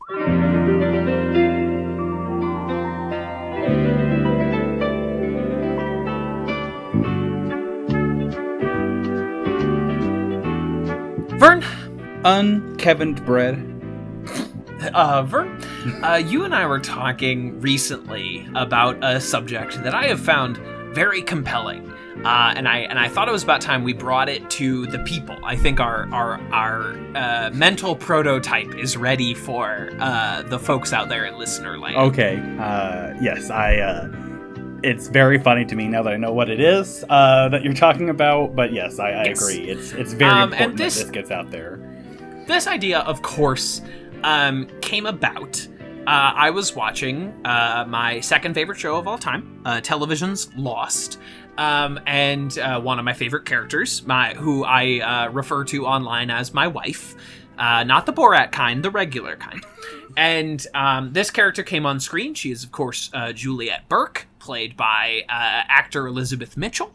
Vern, Unkevined bread. Vern, you and I were talking recently about a subject that I have found very compelling, and I thought it was about time we brought it to the people. I think our mental prototype is ready for the folks out there in listener land. Okay. Yes, it's very funny to me now that I know what it is that you're talking about. But yes, I agree. It's very important that this gets out there. This idea, of course, came about. I was watching my second favorite show of all time, television's Lost, and one of my favorite characters, who I refer to online as my wife, not the Borat kind, the regular kind. And this character came on screen. She is, of course, Juliette Burke, played by actor Elizabeth Mitchell.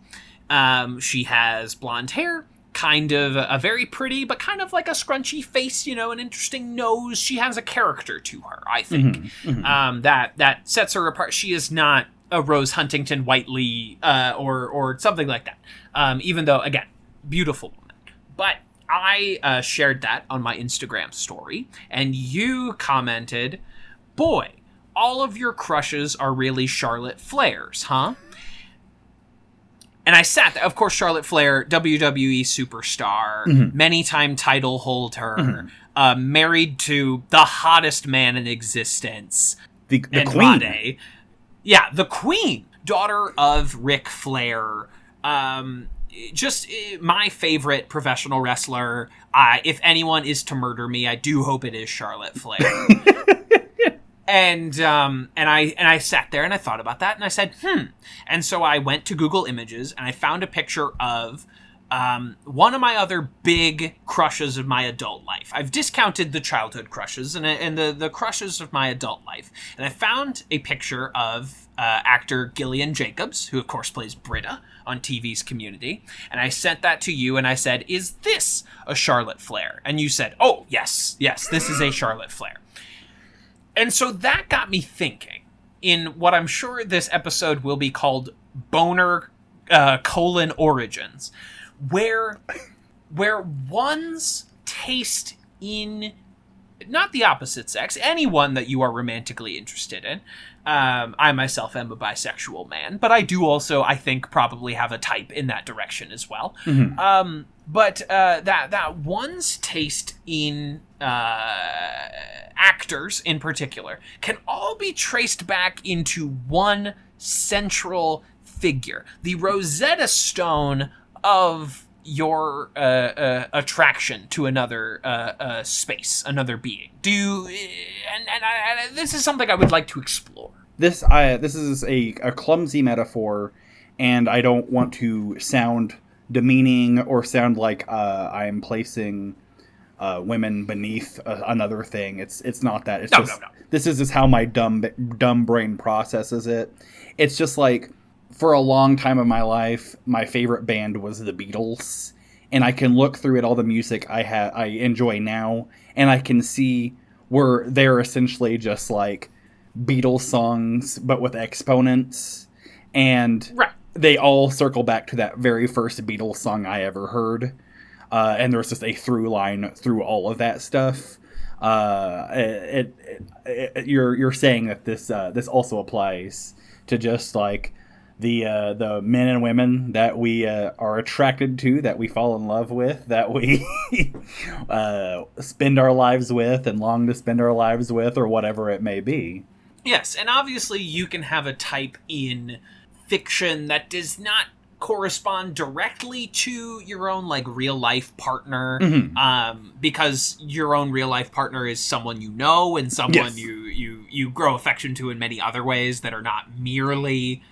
She has blonde hair, kind of a very pretty, but kind of like a scrunchy face, an interesting nose. She has a character to her, I think, that sets her apart. She is not a Rose Huntington Whiteley or something like that, even though, again, beautiful woman. But I shared that on my Instagram story, and you commented, "Boy, all of your crushes are really Charlotte Flairs, huh?" And I sat there. Of course, Charlotte Flair, WWE superstar, many-time title holder, married to the hottest man in existence, the Queen. Yeah, the Queen, daughter of Ric Flair. Just my favorite professional wrestler. If anyone is to murder me, I do hope it is Charlotte Flair. And I sat there and I thought about that and I said, And so I went to Google Images and I found a picture of one of my other big crushes of my adult life. I've discounted the childhood crushes and the crushes of my adult life. And I found a picture of actor Gillian Jacobs, who of course plays Britta on TV's Community. And I sent that to you and I said, "Is this a Charlotte Flair?" And you said, "Oh, yes, this is a Charlotte Flair." And so that got me thinking in what I'm sure this episode will be called Boner Origins, where one's taste in not the opposite sex, anyone that you are romantically interested in. I myself am a bisexual man, but I do also, I think, probably have a type in that direction as well. But that one's taste in actors in particular can all be traced back into one central figure, the Rosetta Stone of your attraction to another space, another being. This is something I would like to explore. This is a clumsy metaphor, and I don't want to sound demeaning or sound like I am placing women beneath another thing. It's not that. It's no. This is just how my dumb brain processes it. It's just like, for a long time of my life, my favorite band was the Beatles, and I can look through at all the music I enjoy now, and I can see where they're essentially just like Beatles songs, but with exponents, and they all circle back to that very first Beatles song I ever heard, and there's just a through line through all of that stuff. You're saying that this also applies to just like the men and women that we are attracted to, that we fall in love with, that we spend our lives with and long to spend our lives with, or whatever it may be. Yes, and obviously you can have a type in fiction that does not correspond directly to your own like real life partner, because your own real life partner is someone you know and someone you grow affection to in many other ways that are not merely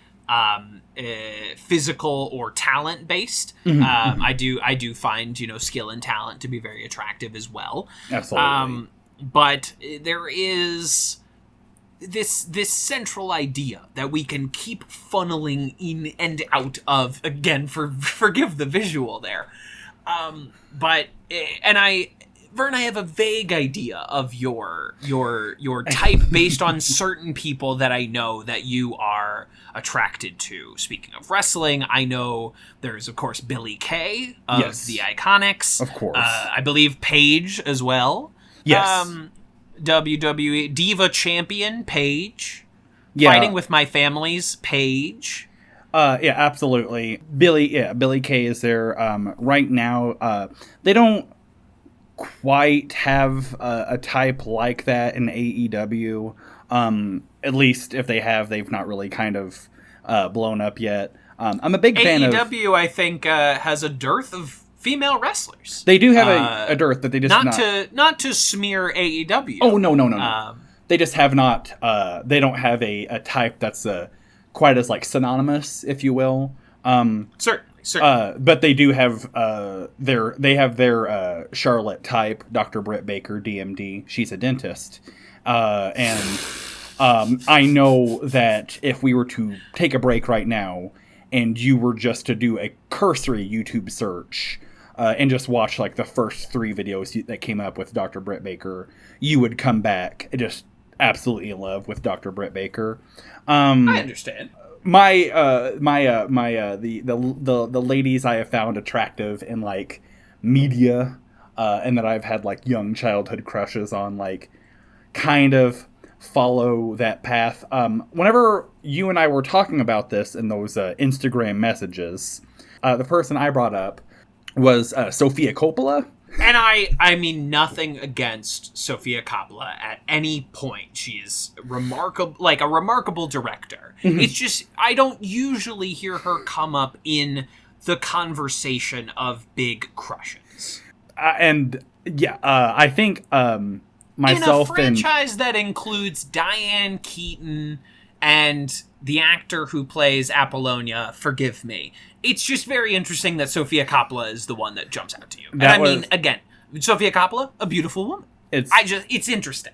physical or talent based. I do find skill and talent to be very attractive as well. Absolutely. But there is this central idea that we can keep funneling in and out of, again, forgive the visual there. Vern, I have a vague idea of your type based on certain people that I know that you are attracted to. Speaking of wrestling, I know there's, of course, Billy Kay of the Iconics. Of course. I believe Paige as well. Yes. WWE Diva Champion, Paige. Yeah. Fighting with My Family's Paige. Yeah, absolutely. Billy Kay is there. Right now, they don't quite have a type like that in AEW. At least if they have, they've not really kind of blown up yet. I'm a big fan of AEW. I think has a dearth of female wrestlers. They do have a dearth, but they just not to smear AEW. Oh no. They just have not. They don't have a type that's quite as like synonymous, if you will. Certainly. But they do have their Charlotte type, Dr. Britt Baker, DMD. She's a dentist, and I know that if we were to take a break right now, and you were just to do a cursory YouTube search, and just watch like the first 3 videos that came up with Dr. Britt Baker, you would come back just absolutely in love with Dr. Britt Baker. I understand. The ladies I have found attractive in like media, and that I've had like young childhood crushes on, like kind of follow that path. Whenever you and I were talking about this in those Instagram messages, the person I brought up was Sophia Coppola. And I mean nothing against Sophia Coppola at any point. She is remarkable, like a remarkable director. Mm-hmm. It's just, I don't usually hear her come up in the conversation of big crushes. I think myself in a franchise that includes Diane Keaton and the actor who plays Apollonia, forgive me. It's just very interesting that Sophia Coppola is the one that jumps out to you. And I mean, again, Sophia Coppola, a beautiful woman. It's interesting.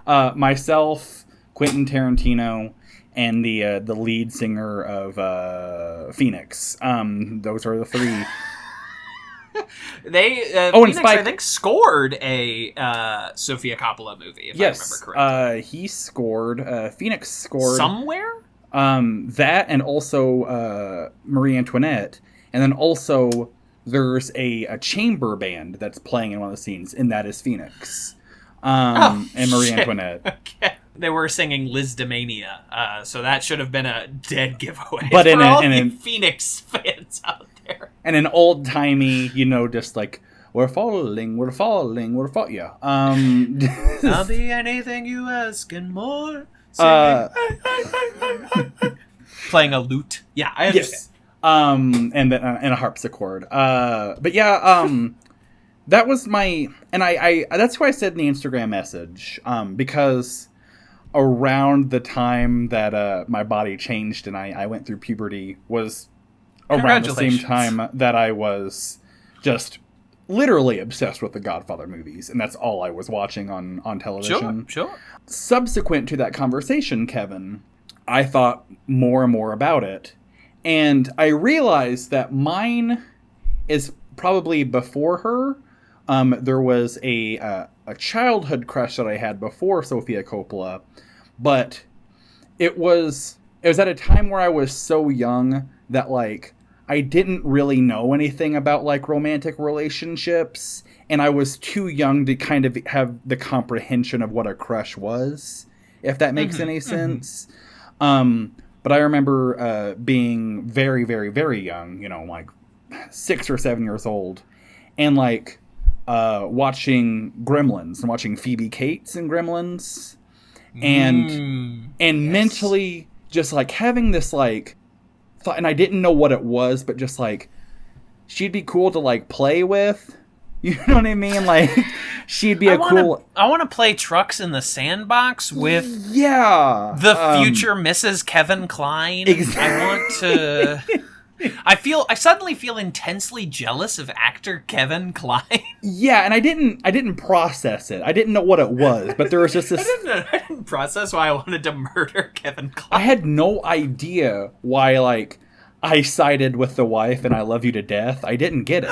Myself, Quentin Tarantino, and the lead singer of Phoenix. Those are the 3. Phoenix, I think, scored a Sophia Coppola movie, if I remember correctly. He scored, Phoenix scored... Somewhere? That, and also Marie Antoinette. And then also there's a chamber band that's playing in one of the scenes, and that is Phoenix. And Marie Antoinette. Okay. They were singing Liz Demania, so that should have been a dead giveaway. But for all the Phoenix fans out there. And an old-timey, just like, we're falling, yeah. I'll be anything you ask and more. Playing a lute. Yeah, I understand. Yes. And a harpsichord. But yeah, that was my, and I that's why I said in the Instagram message, because around the time that my body changed and I went through puberty was around the same time that I was just literally obsessed with the Godfather movies, and that's all I was watching on television. Sure. Subsequent to that conversation, Kevin, I thought more and more about it, and I realized that mine is probably before her. There was a childhood crush that I had before Sophia Coppola, but it was at a time where I was so young that like I didn't really know anything about like romantic relationships, and I was too young to kind of have the comprehension of what a crush was, if that makes any sense. But I remember being very, very, very young, like 6 or 7 years old, and like watching Gremlins and watching Phoebe Cates in Gremlins, and yes. Mentally just like having this like thought, and I didn't know what it was, but just like she'd be cool to like play with. You know what I mean? Like she'd be I want to play trucks in the sandbox with the future Mrs. Kevin Kline. Exactly. I want to. I suddenly feel intensely jealous of actor Kevin Kline. Yeah, and I didn't process it. I didn't know what it was, but there was just this. I didn't process why I wanted to murder Kevin Kline. I had no idea why like I sided with the wife and I love you to death. I didn't get it.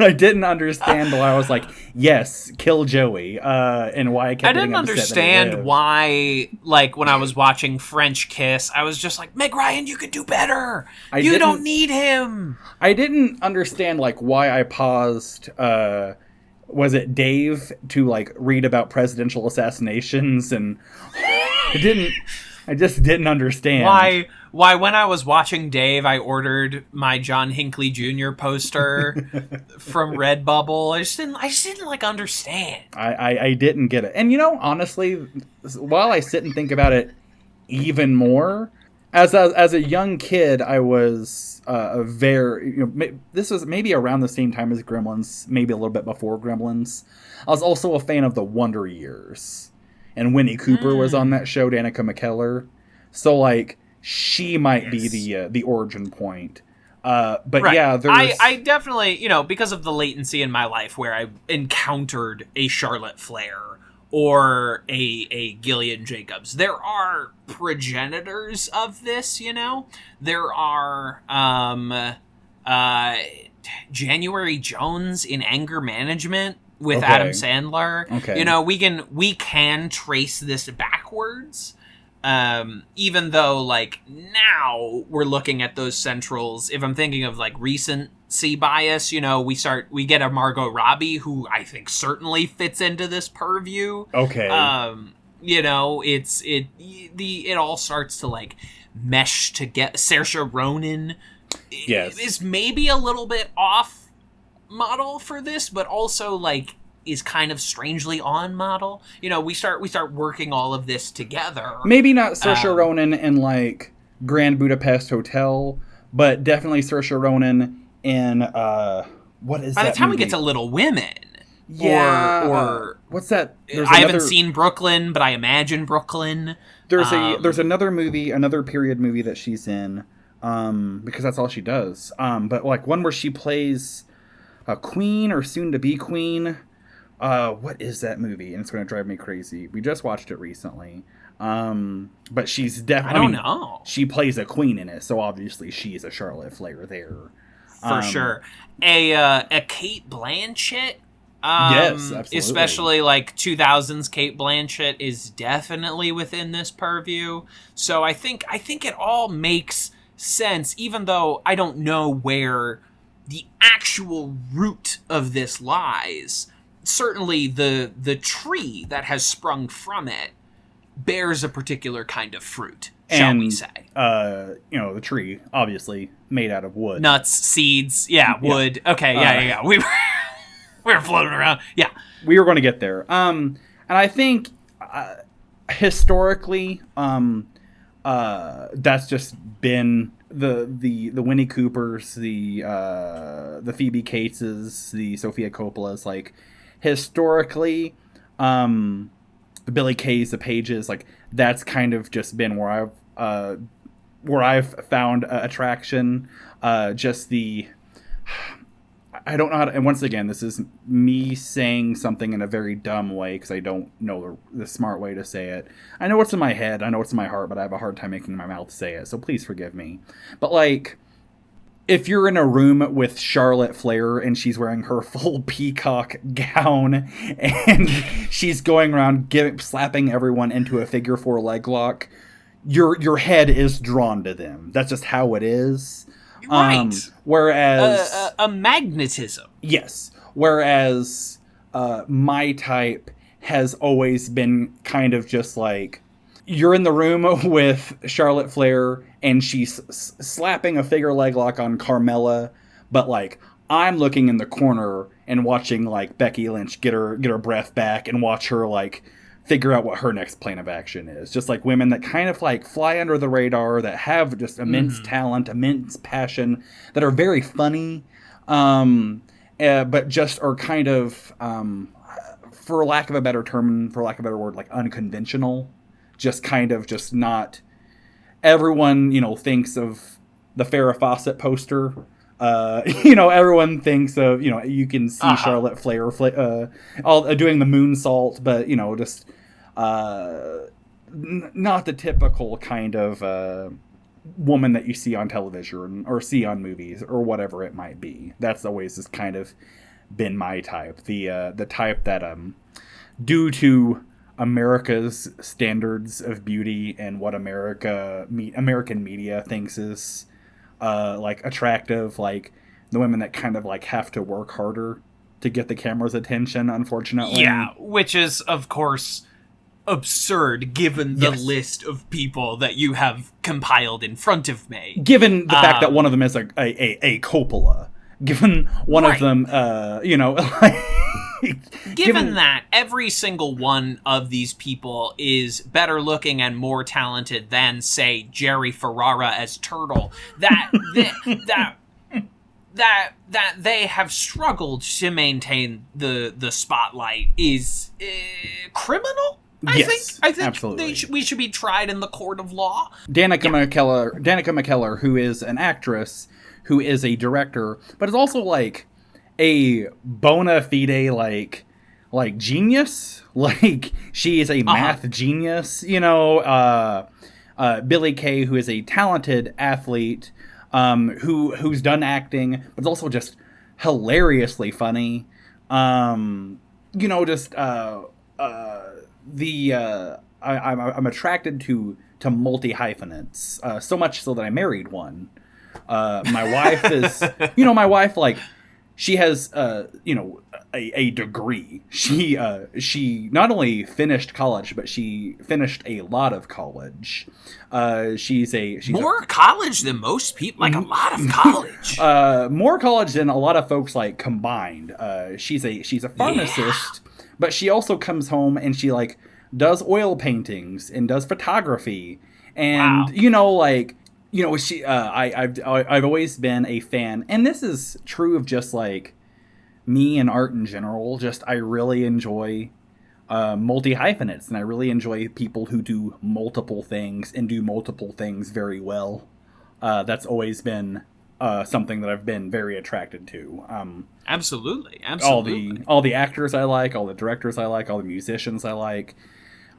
I didn't understand why I was like, yes, kill Joey, and why I kept didn't getting upset understand why, like, when I was watching French Kiss, I was just like, Meg Ryan, you could do better. You don't need him. I didn't understand, like, why I paused, was it Dave, to, like, read about presidential assassinations, and I just didn't understand. Why when I was watching Dave, I ordered my John Hinckley Jr. poster from Redbubble. I just didn't like understand. I didn't get it. And, you know, honestly, while I sit and think about it even more, as a young kid, I was this was maybe around the same time as Gremlins, maybe a little bit before Gremlins. I was also a fan of the Wonder Years. And Winnie Cooper was on that show, Danica Mckellar. So, like, she might be the origin point. But right. yeah, I definitely, you know, because of the latency in my life where I encountered a Charlotte Flair or a Gillian Jacobs, there are progenitors of this, you know? There are January Jones in Anger Management with Adam Sandler. Okay. You know, we can trace this backwards. Even though, like, now we're looking at those centrals, if I'm thinking of, like, recency bias, you know, we get a Margot Robbie, who I think certainly fits into this purview. Okay. You know, it all starts to, like, mesh to get Saoirse Ronan. Yes. Is maybe a little bit off model for this, but also, like, is kind of strangely on model. You know, we start working all of this together. Maybe not Saoirse Ronan in, like, Grand Budapest Hotel, but definitely Saoirse Ronan in what is that? By the time movie? we get to Little Women, yeah, or what's that? I haven't seen Brooklyn, but I imagine Brooklyn. There's another movie, another period movie that she's in, because that's all she does. But, like, one where she plays a queen or soon to be queen. What is that movie? And it's going to drive me crazy. We just watched it recently. But she's definitely... I don't know. She plays a queen in it, so obviously she's a Charlotte Flair there. For sure. A Cate Blanchett? Yes, absolutely. Especially, like, 2000s Cate Blanchett is definitely within this purview. So I think it all makes sense, even though I don't know where the actual root of this lies. Certainly the tree that has sprung from it bears a particular kind of fruit, shall we say. You know, the tree, obviously, made out of wood. Nuts, seeds, wood. Yeah. Okay, yeah. We were floating around. Yeah. We were going to get there. And I think, historically, that's just been the Winnie Coopers, the Phoebe Cateses, the Sophia Coppolas, like, historically, the Billy Kays, the Pages, like, that's kind of just been where I've found attraction. Just I don't know how to, and once again, this is me saying something in a very dumb way because I don't know the smart way to say it. I know what's in my head, I know what's in my heart, but I have a hard time making my mouth say it, so please forgive me. But, like, if you're in a room with Charlotte Flair and she's wearing her full peacock gown and she's going around slapping everyone into a figure 4 leg lock, your head is drawn to them. That's just how it is. Right. Whereas a magnetism. Yes. Whereas my type has always been kind of just like, you're in the room with Charlotte Flair and she's slapping a figure leg lock on Carmella, but, like, I'm looking in the corner and watching, like, Becky Lynch get her breath back and watch her, like, figure out what her next plan of action is. Just, like, women that kind of, like, fly under the radar, that have just immense talent, immense passion, that are very funny, but just are kind of, for lack of a better term, for lack of a better word, like, unconventional. Just kind of just not... Everyone, you know, thinks of the Farrah Fawcett poster. You know, everyone thinks of, you know, you can see Charlotte Flair all doing the moonsault, but, you know, just not the typical kind of woman that you see on television or see on movies or whatever it might be. That's always just kind of been my type. The type that due to America's standards of beauty and what American media thinks is like attractive, like the women that kind of like have to work harder to get the camera's attention, unfortunately. Yeah, which is, of course, absurd given the list of people that you have compiled in front of me. Given the fact that one of them is a Coppola. Given one of them, given that every single one of these people is better looking and more talented than, say, Jerry Ferrara as Turtle, that they have struggled to maintain the spotlight is criminal. I think absolutely. We should be tried in the court of law. Danica Mckellar, who is an actress, who is a director, but is also like a bona fide like genius. Like she is a math genius. Billy Kay, who is a talented athlete, who's done acting, but is also just hilariously funny. I'm attracted to multi-hyphenates, so much so that I married one. My wife is, my wife, like, she has, a degree. She not only finished college, but she finished a lot of college. She's more college than most people, like a lot of college. More college than a lot of folks like combined. She's a pharmacist, but she also comes home and she like does oil paintings and does photography, and she. I've always been a fan, and this is true of just like me and art in general. Just I really enjoy multi-hyphenates, and I really enjoy people who do multiple things and do multiple things very well. That's always been something that I've been very attracted to. Absolutely. All the actors I like, all the directors I like, all the musicians I like.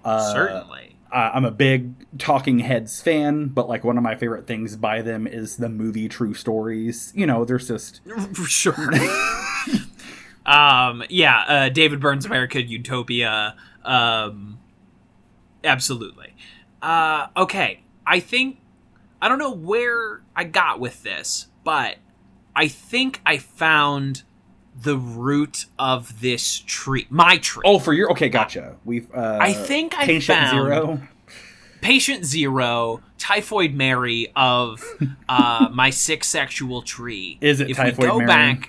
Certainly. I'm a big Talking Heads fan, but like one of my favorite things by them is the movie True Stories. There's just sure. David Byrne's American Utopia. Absolutely. Okay. I don't know where I got with this, but I think I found the root of this tree. My tree. Oh, for your... Okay, gotcha. I think I found... Patient Zero, Typhoid Mary of my sick sexual tree. Is it Typhoid Mary?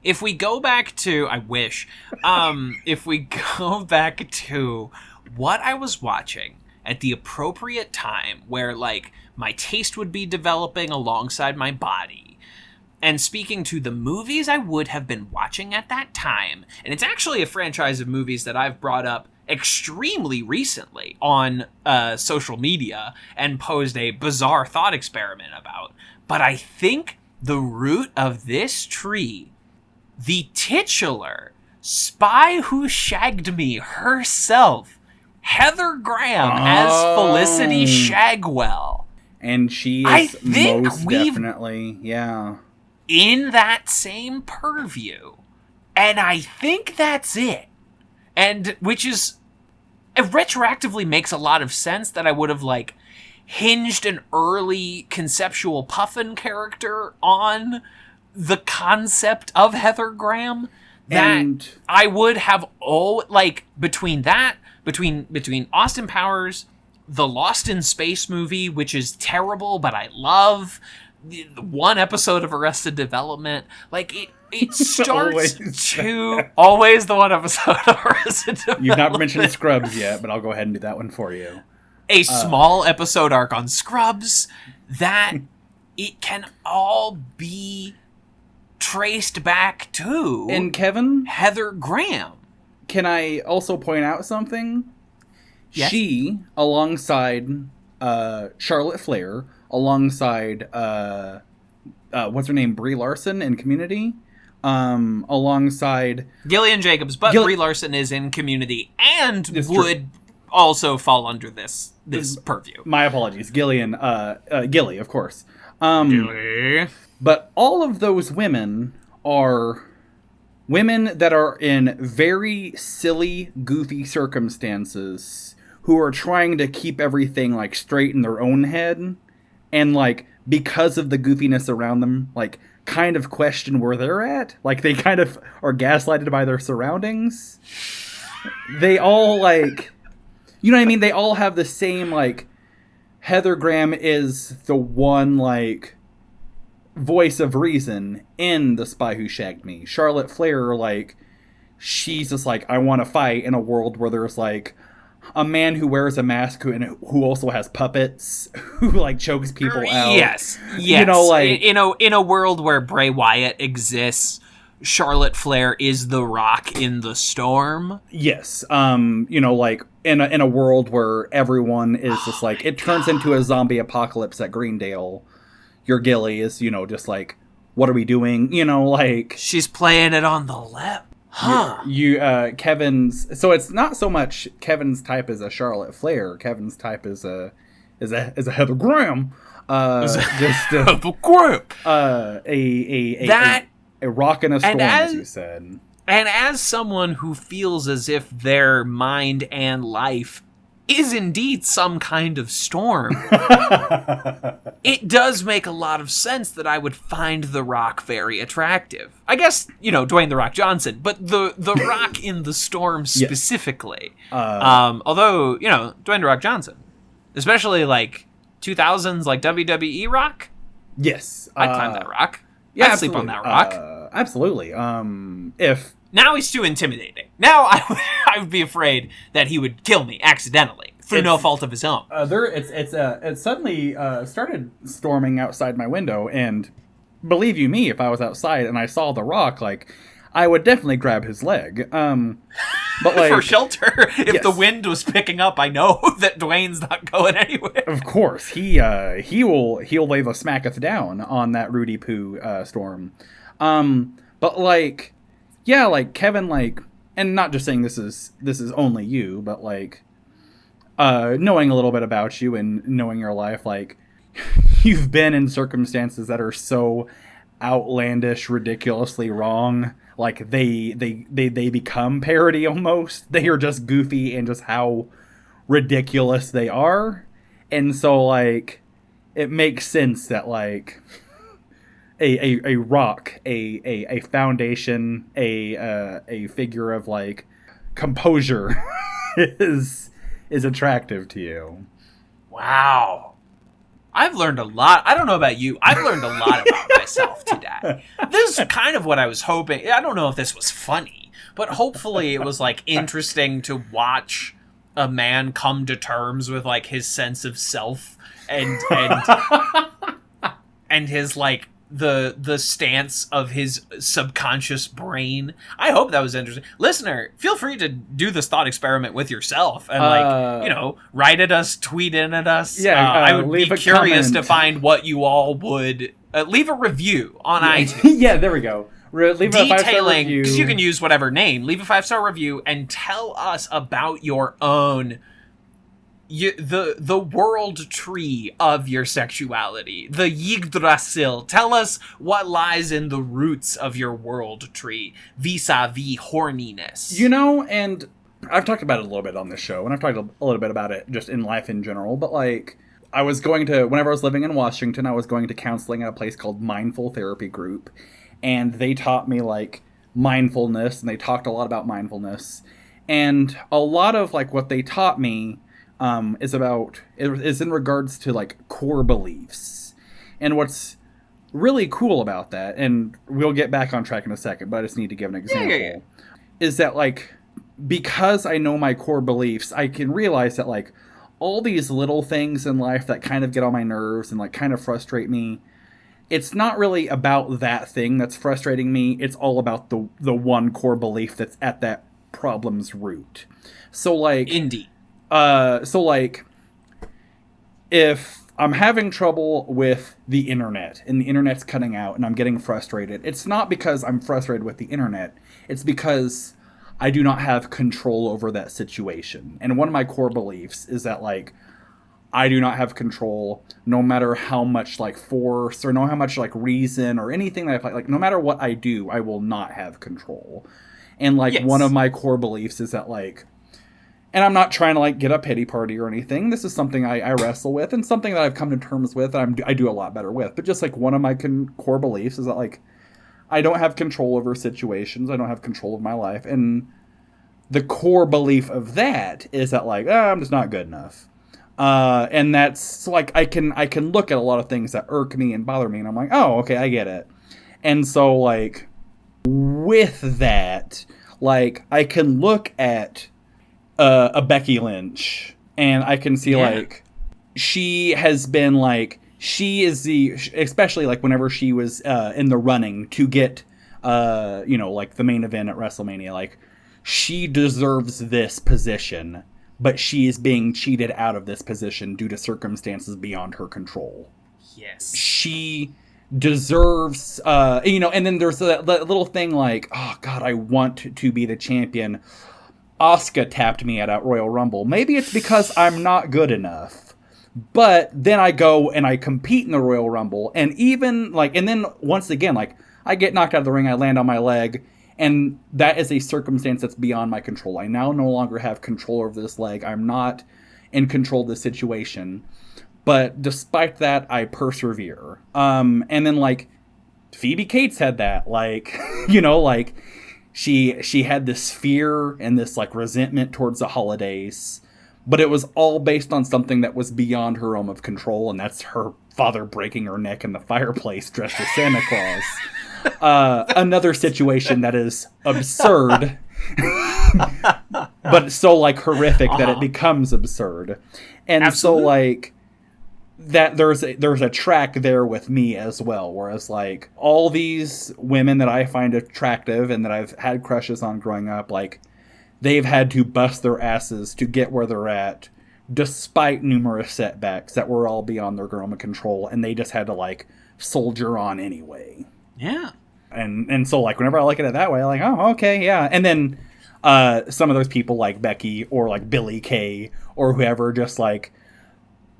If we go back to... I wish. If we go back to what I was watching at the appropriate time where, like, my taste would be developing alongside my body, and speaking to the movies I would have been watching at that time, and it's actually a franchise of movies that I've brought up extremely recently on social media and posed a bizarre thought experiment about. But I think the root of this tree, the titular Spy Who Shagged Me herself, Heather Graham as Felicity Shagwell. And she is most definitely, in that same purview. And I think that's it. And which is, it retroactively makes a lot of sense that I would have like hinged an early conceptual Puffin character on the concept of Heather Graham. That I would have between Austin Powers, the Lost in Space movie, which is terrible, but I love, the one episode of Arrested Development, like it starts always the one episode of Arrested Development. You've not mentioned Scrubs yet, but I'll go ahead and do that one for you. A small episode arc on Scrubs, that it can all be traced back to, and Kevin, Heather Graham. Can I also point out something? Yes. She, alongside Charlotte Flair, alongside what's her name, Brie Larson in Community, alongside Gillian Jacobs, but Brie Larson is in Community and would also fall under this purview. My apologies, Gillian, Gilly, of course. Gilly. But all of those women are women that are in very silly, goofy circumstances who are trying to keep everything, like, straight in their own head, and, like, because of the goofiness around them, like, kind of question where they're at. Like, they kind of are gaslighted by their surroundings. They all, like, you know what I mean? They all have the same, like, Heather Graham is the one, like, voice of reason in The Spy Who Shagged Me. Charlotte Flair, like, she's just like, I want to fight in a world where there's, like, a man who wears a mask who also has puppets who, like, chokes people out. Yes. You know, like, in a world where Bray Wyatt exists, Charlotte Flair is the Rock in the Storm. Yes. You know, like, in a world where everyone is just like, it turns into a zombie apocalypse at Greendale. Your Gilly is, you know, just like, what are we doing? You know, like, she's playing it on the lip. Huh. Kevin's, so it's not so much Kevin's type as a Charlotte Flair. Kevin's type is a Heather Graham. Heather Graham. A rock in a storm, as you said. And as someone who feels as if their mind and life is indeed some kind of storm, it does make a lot of sense that I would find The Rock very attractive. I guess, you know, Dwayne The Rock Johnson, but the Rock in the Storm specifically. Yes. Although, you know, Dwayne The Rock Johnson, especially, like, 2000s, like, WWE Rock. Yes. I'd climb that rock. Yeah, I'd sleep on that rock. Absolutely. Now he's too intimidating. Now I would be afraid that he would kill me accidentally through no fault of his own. It suddenly started storming outside my window, and believe you me, if I was outside and I saw The Rock, like, I would definitely grab his leg. But, like, for shelter, if the wind was picking up, I know that Dwayne's not going anywhere. Of course, he'll lay the smacketh down on that Rudy Poo storm. But, like, yeah, like, Kevin, like, and not just saying this is only you, but, like, knowing a little bit about you and knowing your life, like, you've been in circumstances that are so outlandish, ridiculously wrong. Like, they become parody almost. They are just goofy and just how ridiculous they are. And so, like, it makes sense that, like, a rock, a foundation, a figure of, like, composure is attractive to you. Wow. I've learned a lot. I don't know about you. I've learned a lot about myself today. This is kind of what I was hoping. I don't know if this was funny, but hopefully it was, like, interesting to watch a man come to terms with, like, his sense of self and and his, like, the stance of his subconscious brain. I hope that was interesting. Listener, feel free to do this thought experiment with yourself and, like, you know, write at us, tweet in at us. Yeah, I would be curious to find what you all would leave a review on iTunes. Yeah, there we go. Leave a 5-star review, because you can use whatever name. Leave a 5-star review and tell us about your own the world tree of your sexuality, the Yggdrasil. Tell us what lies in the roots of your world tree vis-a-vis horniness. You know, and I've talked about it a little bit on this show, and I've talked a little bit about it just in life in general, but, like, I was going to, whenever I was living in Washington, I was going to counseling at a place called Mindful Therapy Group, and they taught me, like, mindfulness, and they talked a lot about mindfulness, and a lot of, like, what they taught me is in regards to, like, core beliefs. And what's really cool about that, and we'll get back on track in a second, but I just need to give an example, is that, like, because I know my core beliefs, I can realize that, like, all these little things in life that kind of get on my nerves and, like, kind of frustrate me, it's not really about that thing that's frustrating me. It's all about the one core belief that's at that problem's root. So, like, indeed. So, like, if I'm having trouble with the internet and the internet's cutting out and I'm getting frustrated, it's not because I'm frustrated with the internet. It's because I do not have control over that situation. And one of my core beliefs is that, like, I do not have control, no matter how much like force or no how much like reason or anything that I like, no matter what I do, I will not have control. And like one of my core beliefs is that like, and I'm not trying to like get a pity party or anything. This is something I wrestle with and something that I've come to terms with and I do a lot better with. But just like one of my core beliefs is that like, I don't have control over situations. I don't have control of my life. And the core belief of that is that like, I'm just not good enough. And that's so, like, I can look at a lot of things that irk me and bother me. And I'm like, oh, okay, I get it. And so like with that, like I can look at a Becky Lynch and I can see like she has been like, she is especially like whenever she was in the running to get like the main event at WrestleMania, like she deserves this position, but she is being cheated out of this position due to circumstances beyond her control. Yes, she deserves and then there's that little thing like, oh god, I want to be the champion. Asuka tapped me at Royal Rumble. Maybe it's because I'm not good enough. But then I go and I compete in the Royal Rumble, and even like, and then once again, like I get knocked out of the ring, I land on my leg, and that is a circumstance that's beyond my control. I now no longer have control over this leg. I'm not in control of the situation. But despite that, I persevere. And then like Phoebe Cates had that, like, like she had this fear and this like resentment towards the holidays. But it was all based on something that was beyond her realm of control, and that's her father breaking her neck in the fireplace dressed as Santa Claus. Another situation that is absurd, but so like horrific that it becomes absurd. And Absolutely. So like that there's a track there with me as well, whereas like all these women that I find attractive and that I've had crushes on growing up, like they've had to bust their asses to get where they're at, despite numerous setbacks that were all beyond their realm of control, and they just had to, like, soldier on anyway. Yeah. And so, like, whenever I look at it that way, I'm like, oh, okay, yeah. And then some of those people, like Becky or, like, Billie Kay or whoever, just, like,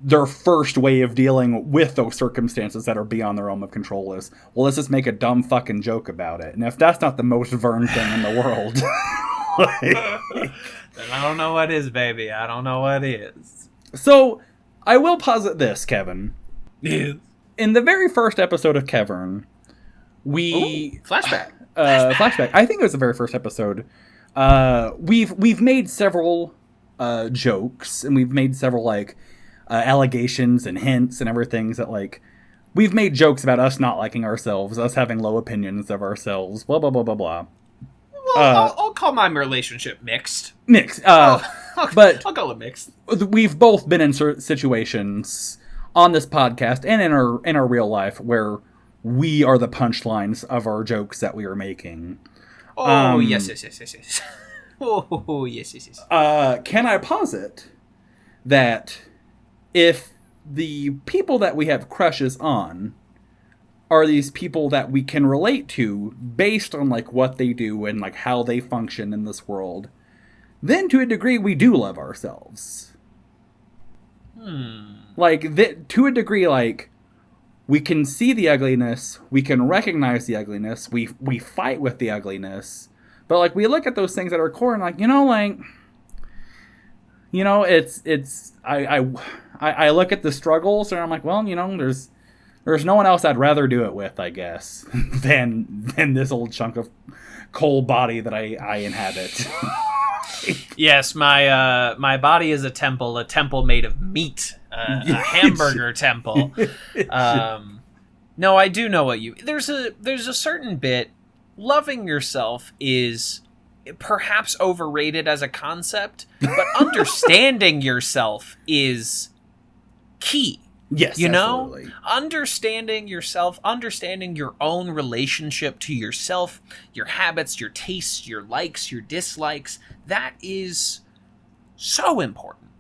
their first way of dealing with those circumstances that are beyond their realm of control is, well, let's just make a dumb fucking joke about it. And if that's not the most Vern thing in the world... Then I don't know what is, baby. I don't know what is. So, I will posit this, Kevin. Yes. In the very first episode of KeVern, we... Flashback. Flashback. I think it was the very first episode. We've made several jokes, and we've made several, like, allegations and hints and everything that, like... We've made jokes about us not liking ourselves, us having low opinions of ourselves, blah, blah, blah, blah, blah. Well, I'll call my relationship mixed. Mixed. But I'll call it mixed. We've both been in situations on this podcast and in our real life where we are the punchlines of our jokes that we are making. Oh, yes. Oh, yes. Can I posit that if the people that we have crushes on are these people that we can relate to based on like what they do and like how they function in this world, then to a degree we do love ourselves. Like to a degree, like we can see the ugliness, we can recognize the ugliness, we fight with the ugliness, but like we look at those things at our core and like, it's I look at the struggles and I'm like, well, there's no one else I'd rather do it with, I guess, than this old chunk of coal body that I inhabit. Yes, my body is a temple made of meat, a hamburger temple. No, I do know what you... There's a certain bit... Loving yourself is perhaps overrated as a concept, but understanding yourself is key. Yes, absolutely. Understanding yourself, understanding your own relationship to yourself, your habits, your tastes, your likes, your dislikes, that is so important.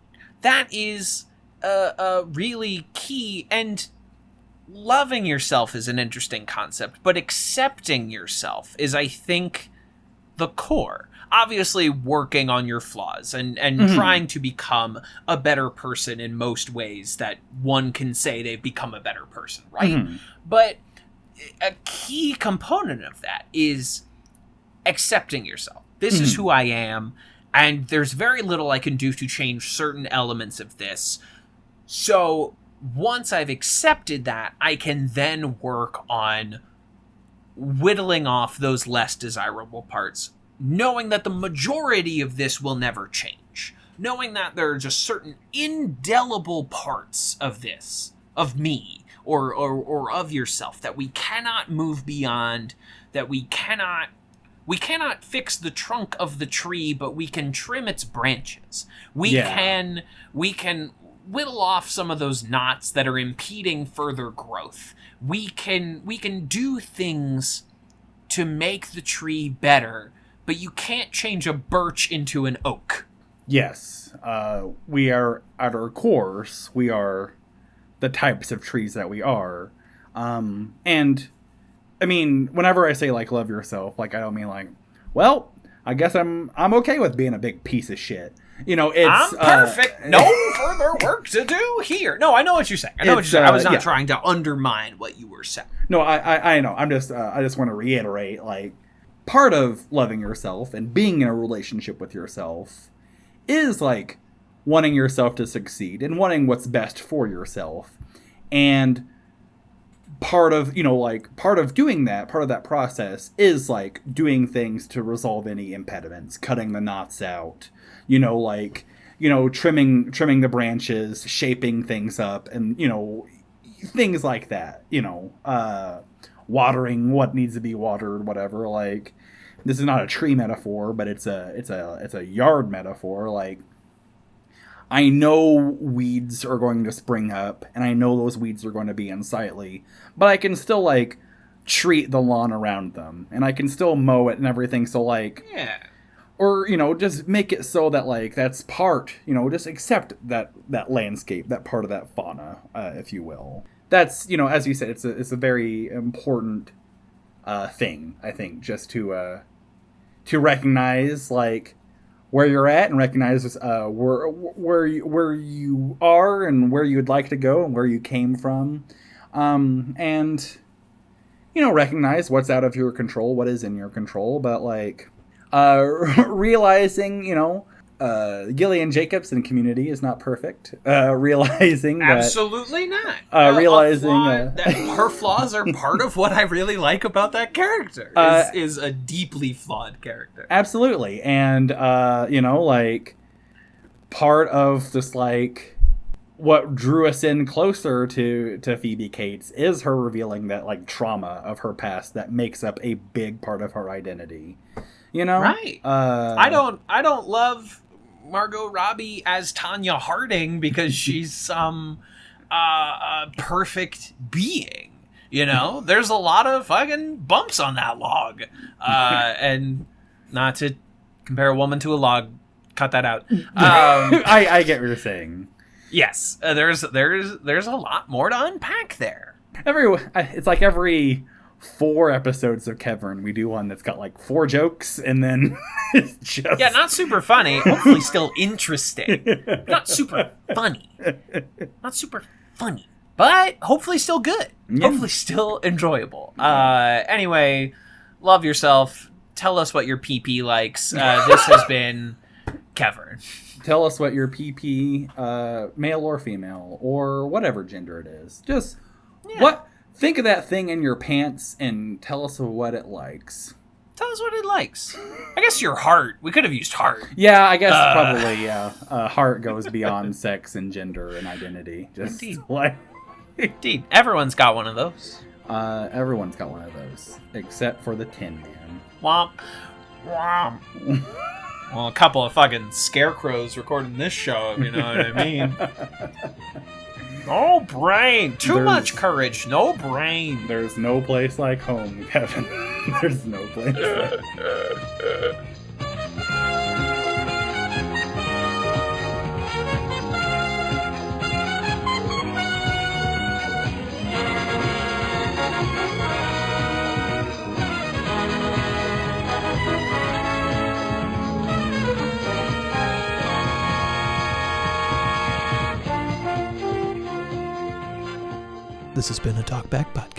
That is really key. And loving yourself is an interesting concept, but accepting yourself is, I think, the core. obviously working on your flaws and trying to become a better person in most ways that one can say they've become a better person, right? But a key component of that is accepting yourself. This is who I am, and there's very little I can do to change certain elements of this. So once I've accepted that, I can then work on whittling off those less desirable parts, knowing that the majority of this will never change. Knowing that there are just certain indelible parts of this, of me, or of yourself, that we cannot move beyond, that we cannot fix the trunk of the tree, but we can trim its branches. We can whittle off some of those knots that are impeding further growth. We can do things to make the tree better, but you can't change a birch into an oak. Yes. We are, at our cores, we are the types of trees that we are. And I mean, whenever I say, like, love yourself, like, I don't mean, like, well, I guess I'm okay with being a big piece of shit. You know, it's... I'm perfect. No further work to do here. No, I know what you're saying. I was not trying to undermine what you were saying. No, I know. I'm just... I just want to reiterate, like, part of loving yourself and being in a relationship with yourself is, like, wanting yourself to succeed and wanting what's best for yourself. And part of doing that, part of that process is, like, doing things to resolve any impediments, cutting the knots out, trimming the branches, shaping things up, and, things like that, watering what needs to be watered, whatever. Like, this is not a tree metaphor, but it's a yard metaphor. Like, I know weeds are going to spring up, and I know those weeds are going to be unsightly, but I can still, like, treat the lawn around them, and I can still mow it and everything, so, like... Yeah. Or, just make it so that, like, that's part, just accept that landscape, that part of that fauna, if you will. That's, as you said, it's a very important thing, I think, just to recognize, like, where you're at, and recognize where you are and where you'd like to go and where you came from, and recognize what's out of your control, what is in your control, but like realizing Gillian Jacobs in Community is not perfect. Realizing that absolutely not. Realizing that her flaws are part of what I really like about that character. Is a deeply flawed character. Absolutely, and like part of just like what drew us in closer to Phoebe Cates is her revealing that like trauma of her past that makes up a big part of her identity. Right. I don't love Margot Robbie as Tanya Harding because she's some perfect being. There's a lot of fucking bumps on that log, and not to compare a woman to a log. Cut that out. I get what you're saying. Yes, there's a lot more to unpack there. It's like every 4 episodes of KeVern, we do one that's got like 4 jokes, and then it's just... Yeah, not super funny. Hopefully still interesting. Not super funny. But hopefully still good. Yeah. Hopefully still enjoyable. Anyway, love yourself. Tell us what your PP likes. This has been KeVern. Tell us what your PP, male or female, or whatever gender it is. Just think of that thing in your pants and tell us what it likes. Tell us what it likes. I guess your heart. We could have used heart. Yeah, I guess probably, yeah. Heart goes beyond sex and gender and identity. Just Indeed. Like... Indeed. Everyone's got one of those. Everyone's got one of those. Except for the Tin Man. Womp. Womp. Well, a couple of fucking scarecrows recording this show, if you know what I mean. No brain. Too much courage. No brain. There's no place like home, KeVern. There's no place like... This has been a Talkback Podcast.